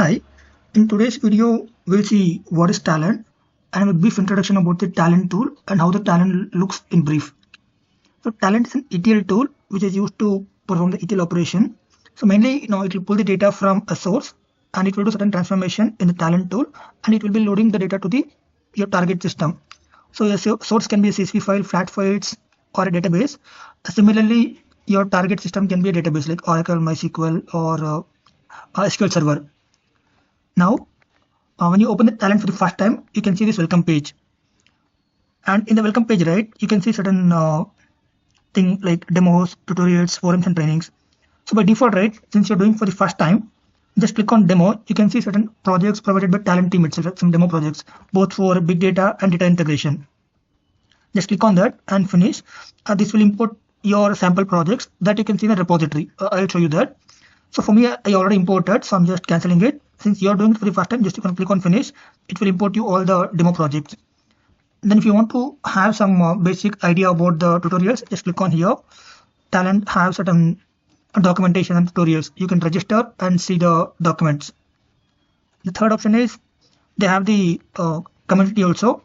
Hi, in today's video, we'll see what is Talend and a brief introduction about the Talend tool and how the Talend looks in brief. So Talend is an ETL tool which is used to perform the ETL operation. So mainly, it will pull the data from a source and it will do certain transformation in the Talend tool and it will be loading the data to your target system. So your source can be a CSV file, flat files, or a database. Similarly, your target system can be a database like Oracle, MySQL, or SQL Server. Now, when you open the Talend for the first time, you can see this welcome page. And in the welcome page, right, you can see certain thing like demos, tutorials, forums, and trainings. So by default, right, since you're doing for the first time, just click on demo. You can see certain projects provided by Talend team itself, some demo projects, both for big data and data integration. Just click on that and finish. This will import your sample projects that you can see in the repository. I'll show you that. So for me, I already imported, so I'm just canceling it. Since you're doing it for the first time, just you can click on finish. It will import you all the demo projects. Then if you want to have some basic idea about the tutorials, just click on here. Talend have certain documentation and tutorials. You can register and see the documents. The third option is they have the community also.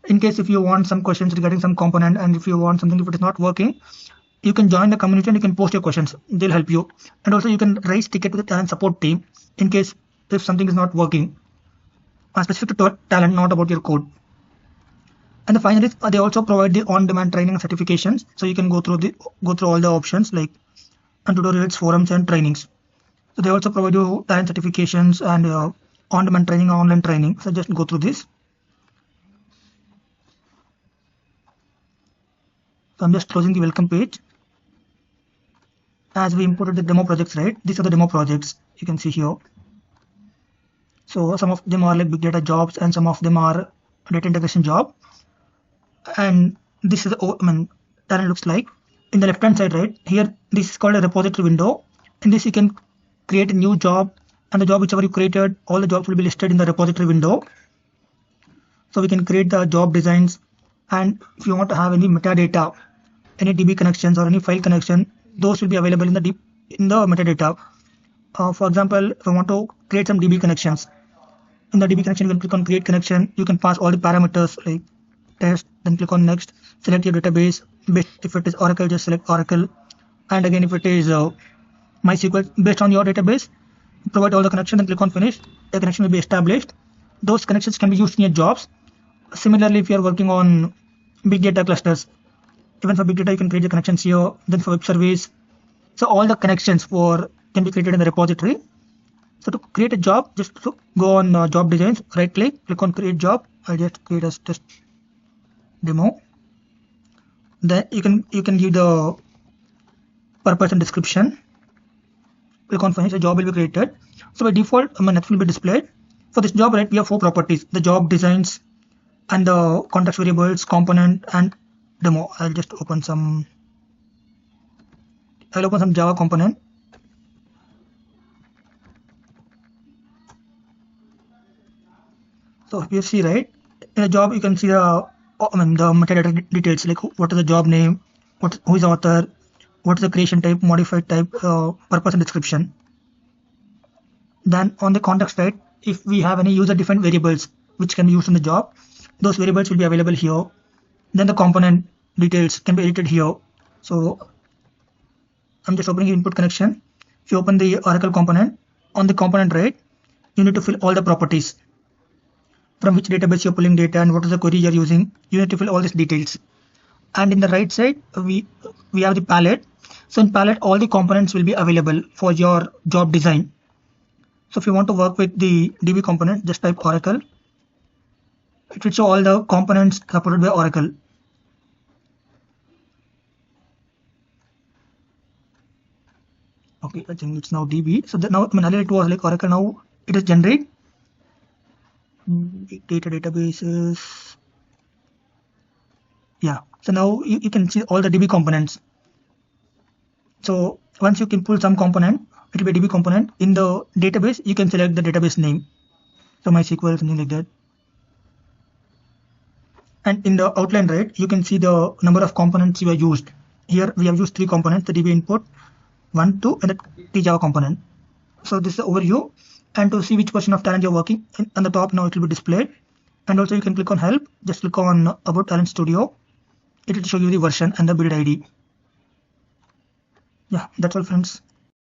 In case if you want some questions regarding some component and if you want something if it is not working, you can join the community and you can post your questions. They'll help you. And also you can raise ticket to the Talend support team in case if something is not working. Specific to Talend, not about your code. And the final is they also provide the on-demand training and certifications. So you can go through all the options like tutorials, forums, and trainings. So they also provide you Talend certifications and on-demand training or online training. So just go through this. So I'm just closing the welcome page. As we imported the demo projects, right? These are the demo projects you can see here. So some of them are like big data jobs and some of them are data integration job. And this is Talend looks like. In the left hand side, right here, this is called a repository window. In this you can create a new job, and the job whichever you created, all the jobs will be listed in the repository window. So we can create the job designs, and if you want to have any metadata, any DB connections or any file connection, those will be available in the metadata. For example, if I want to create some DB connections, in the DB connection you can click on create connection. You can pass all the parameters like test, then click on next, select your database. If it is Oracle, just select Oracle, and again if it is MySQL, based on your database, provide all the connections and click on finish. The connection will be established. Those connections can be used in your jobs. Similarly, if you are working on big data clusters, even for big data you can create the connections here. Then for web service, so all the connections can be created in the repository. So to create a job, just go on job designs, right click on create job. I'll just create a test demo. Then you can give the purpose and description. Click on finish. The job will be created. So by default, nothing will be displayed. For this job, right, we have 4 properties: the job designs and the context variables, component, and demo. I'll just open some Java component. So if you see, right, in a job you can see the metadata details like what is the job name, who is the author, what is the creation type, modified type, purpose and description. Then on the context side, if we have any user defined variables which can be used in the job, those variables will be available here. Then the component details can be edited here. So I'm just opening input connection. If you open the Oracle component, on the component, right, you need to fill all the properties. From which database you're pulling data and what is the query you're using. You need to fill all these details. And in the right side, we have the palette. So in palette, all the components will be available for your job design. So if you want to work with the DB component, just type Oracle. It will show all the components supported by Oracle. Okay, I think it's now DB. So now earlier it was like Oracle. Now it is generate. Big data databases. Yeah, so now you can see all the DB components. So once you can pull some component, it will be a DB component. In the database, you can select the database name. So MySQL, something like that. And in the outline, right, you can see the number of components you have used. Here we have used 3 components: the DB input, 1, 2, and the Java component. So this is the overview. and to see which version of Talend you're working in, on the top now it will be displayed. And also you can click on help, just click on about Talend Studio. It will show you the version and the build ID. Yeah, that's all friends.